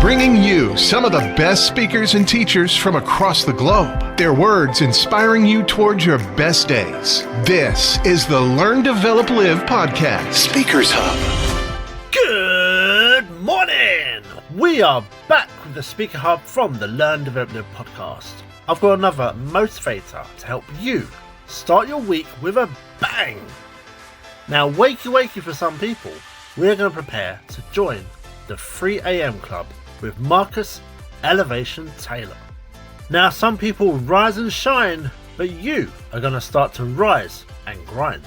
bringing you some of the best speakers and teachers from across the globe. Their words inspiring you towards your best days. This is the Learn, Develop, Live podcast, Speakers Hub. Good morning! We are back with the Speaker Hub from the Learn, Develop, Live podcast. I've got another motivator to help you start your week with a bang. Now, wakey for some people, we're going to prepare to join the 3 a.m. club with Marcus Elevation Taylor. Now, some people rise and shine, but you are going to start to rise and grind.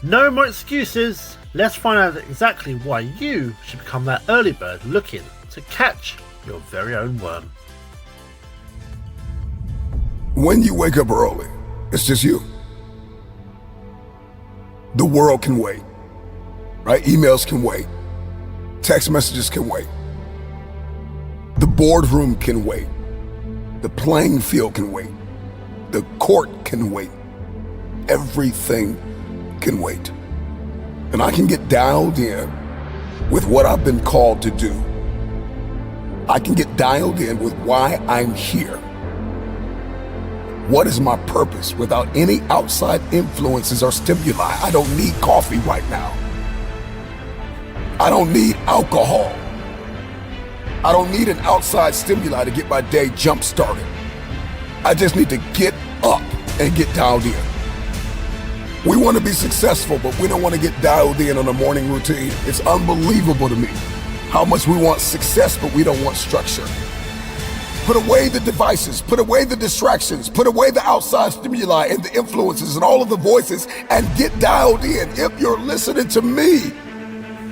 No more excuses. Let's find out exactly why you should become that early bird looking to catch your very own worm. When you wake up early, it's just you. The world can wait, right? Emails can wait. Text messages can wait. The boardroom can wait. The playing field can wait. The court can wait. Everything can wait. And I can get dialed in with what I've been called to do. I can get dialed in with why I'm here. What is my purpose without any outside influences or stimuli? I don't need coffee right now. I don't need alcohol. I don't need an outside stimuli to get my day jump started. I just need to get up and get dialed in. We want to be successful, but we don't want to get dialed in on a morning routine. It's unbelievable to me how much we want success, but we don't want structure. Put away the devices, put away the distractions, put away the outside stimuli and the influences and all of the voices and get dialed in. If you're listening to me,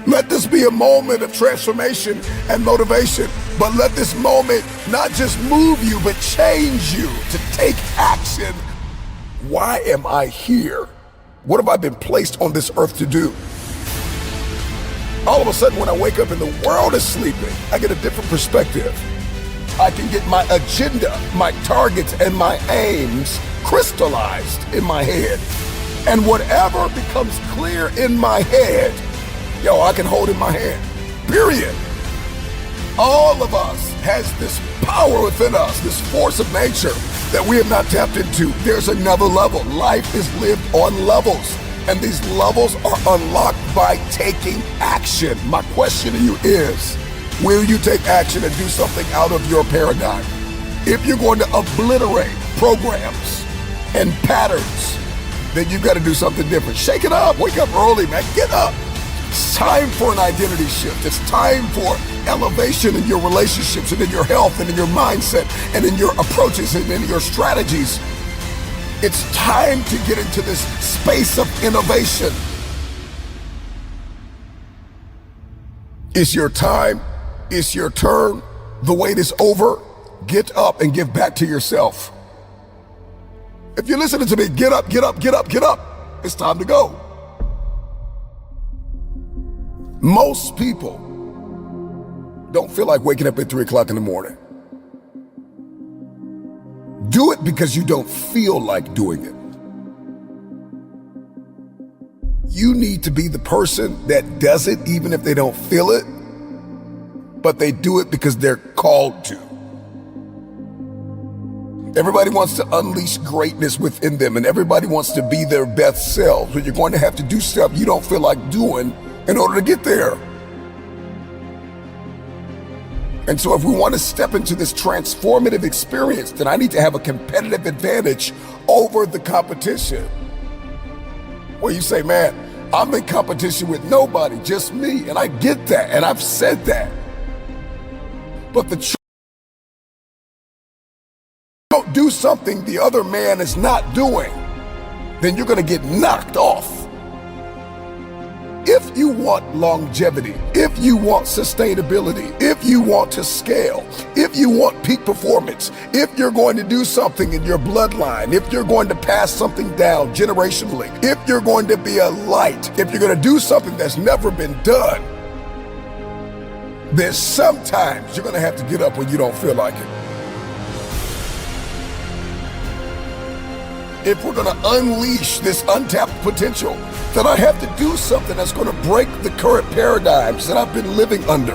let this be a moment of transformation and motivation, but let this moment not just move you, but change you to take action. Why am I here? What have I been placed on this earth to do? All of a sudden, when I wake up and the world is sleeping, I get a different perspective. I can get my agenda, my targets, and my aims crystallized in my head. And whatever becomes clear in my head, I can hold in my hand, period. All of us has this power within us, this force of nature that we have not tapped into. There's another level. Life is lived on levels, and these levels are unlocked by taking action. My question to you is, will you take action and do something out of your paradigm? If you're going to obliterate programs and patterns, then you've got to do something different. Shake it up. Wake up early, man. Get up. It's time for an identity shift. It's time for elevation in your relationships and in your health and in your mindset and in your approaches and in your strategies. It's time to get into this space of innovation. It's your time. It's your turn. The wait is over. Get up and give back to yourself. If you're listening to me, get up, get up, get up, get up. It's time to go. Most people don't feel like waking up at 3 o'clock in the morning. Do it because you don't feel like doing it. You need to be the person that does it even if they don't feel it, but they do it because they're called to. Everybody wants to unleash greatness within them, and everybody wants to be their best selves, but you're going to have to do stuff you don't feel like doing in order to get there. And so if we want to step into this transformative experience, then I need to have a competitive advantage over the competition. Well, you say, man, I'm in competition with nobody, just me. And I get that, and I've said that. But the truth, don't do something the other man is not doing, then you're going to get knocked off. If you want longevity, if you want sustainability, if you want to scale, if you want peak performance, if you're going to do something in your bloodline, if you're going to pass something down generationally, if you're going to be a light, if you're going to do something that's never been done, then sometimes you're going to have to get up when you don't feel like it. If we're going to unleash this untapped potential, then I have to do something that's going to break the current paradigms that I've been living under.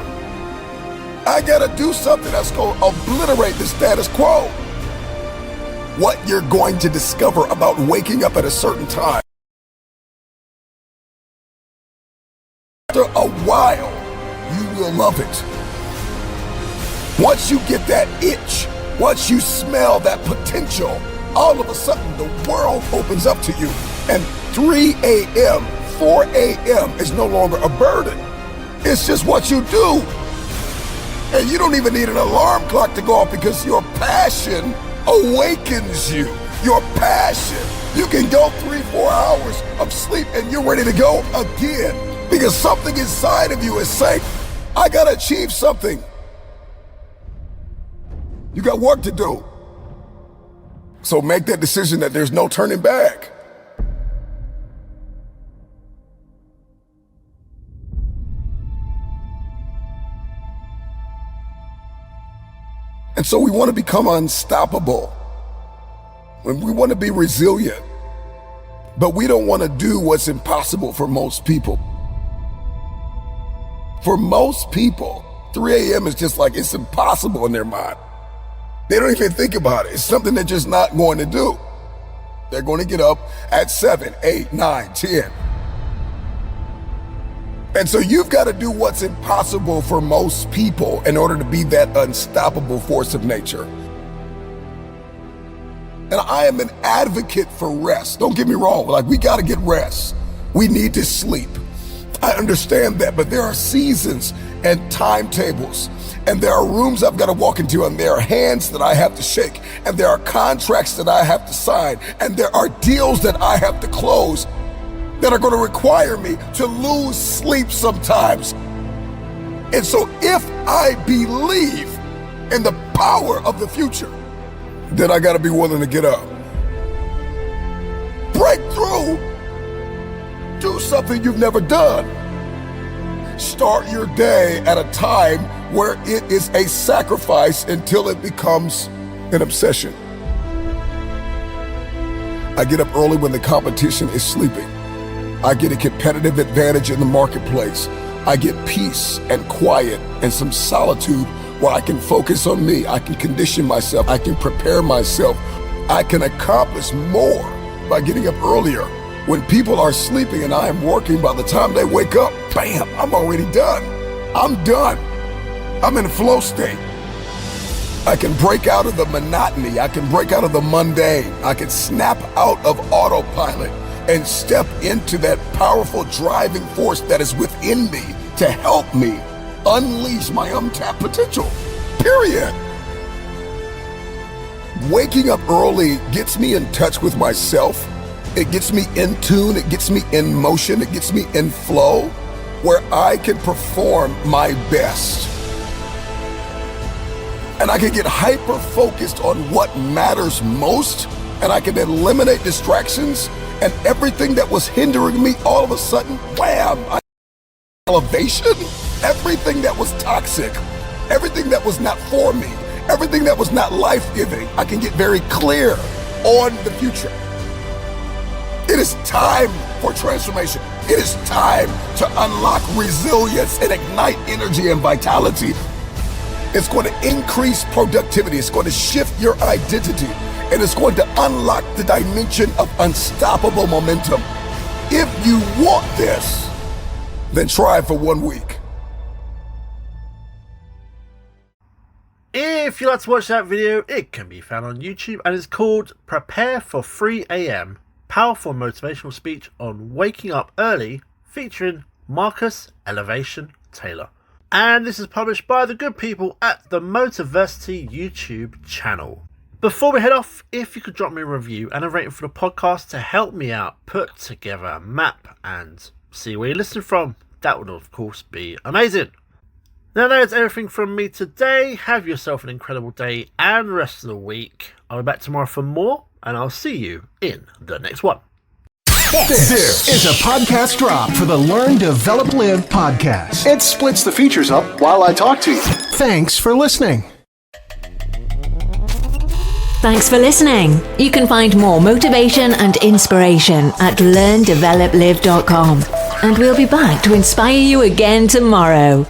I gotta do something that's gonna obliterate the status quo. What you're going to discover about waking up at a certain time, after a while, you will love it. Once you get that itch, once you smell that potential, all of a sudden the world opens up to you. And 3 a.m., 4 a.m. is no longer a burden. It's just what you do. And you don't even need an alarm clock to go off because your passion awakens you. Your passion. You can go 3-4 hours of sleep and you're ready to go again because something inside of you is saying, I gotta achieve something. You got work to do. So make that decision that there's no turning back. And so we want to become unstoppable. We want to be resilient. But we don't want to do what's impossible for most people. For most people, 3 a.m. is just like it's impossible in their mind. They don't even think about it. It's something they're just not going to do. They're going to get up at 7, 8, 9, 10. And so you've got to do what's impossible for most people in order to be that unstoppable force of nature. And I am an advocate for rest. Don't get me wrong. Like, we got to get rest. We need to sleep. I understand that, but there are seasons and timetables, and there are rooms I've got to walk into, and there are hands that I have to shake, and there are contracts that I have to sign, and there are deals that I have to close that are going to require me to lose sleep sometimes. And so if I believe in the power of the future, then I got to be willing to get up. Break through. Do something you've never done. Start your day at a time where it is a sacrifice until it becomes an obsession. I get up early when the competition is sleeping. I get a competitive advantage in the marketplace. I get peace and quiet and some solitude where I can focus on me. I can condition myself. I can prepare myself. I can accomplish more by getting up earlier. When people are sleeping and I am working, by the time they wake up, bam, I'm already done. I'm done. I'm in a flow state. I can break out of the monotony. I can break out of the mundane. I can snap out of autopilot and step into that powerful driving force that is within me to help me unleash my untapped potential, period. Waking up early gets me in touch with myself. It gets me in tune, it gets me in motion, it gets me in flow, where I can perform my best. And I can get hyper-focused on what matters most, and I can eliminate distractions, and everything that was hindering me, all of a sudden, wham, elevation. Everything that was toxic, everything that was not for me, everything that was not life-giving, I can get very clear on the future. It is time for transformation. It is time to unlock resilience and ignite energy and vitality. It's going to increase productivity. It's going to shift your identity. And it's going to unlock the dimension of unstoppable momentum. If you want this, then try it for 1 week. If you'd like to watch that video, it can be found on YouTube and it's called Prepare for 3 a.m. Powerful Motivational Speech on Waking Up Early, featuring Marcus Elevation Taylor. And this is published by the good people at the Motorversity YouTube channel. Before we head off, if you could drop me a review and a rating for the podcast to help me out put together a map and see where you're listening from, that would of course be amazing. Now that's everything from me today. Have yourself an incredible day and rest of the week. I'll be back tomorrow for more, and I'll see you in the next one. This is a podcast drop for the Learn, Develop, Live podcast. It splits the features up while I talk to you. Thanks for listening. Thanks for listening. You can find more motivation and inspiration at learndeveloplive.com. And we'll be back to inspire you again tomorrow.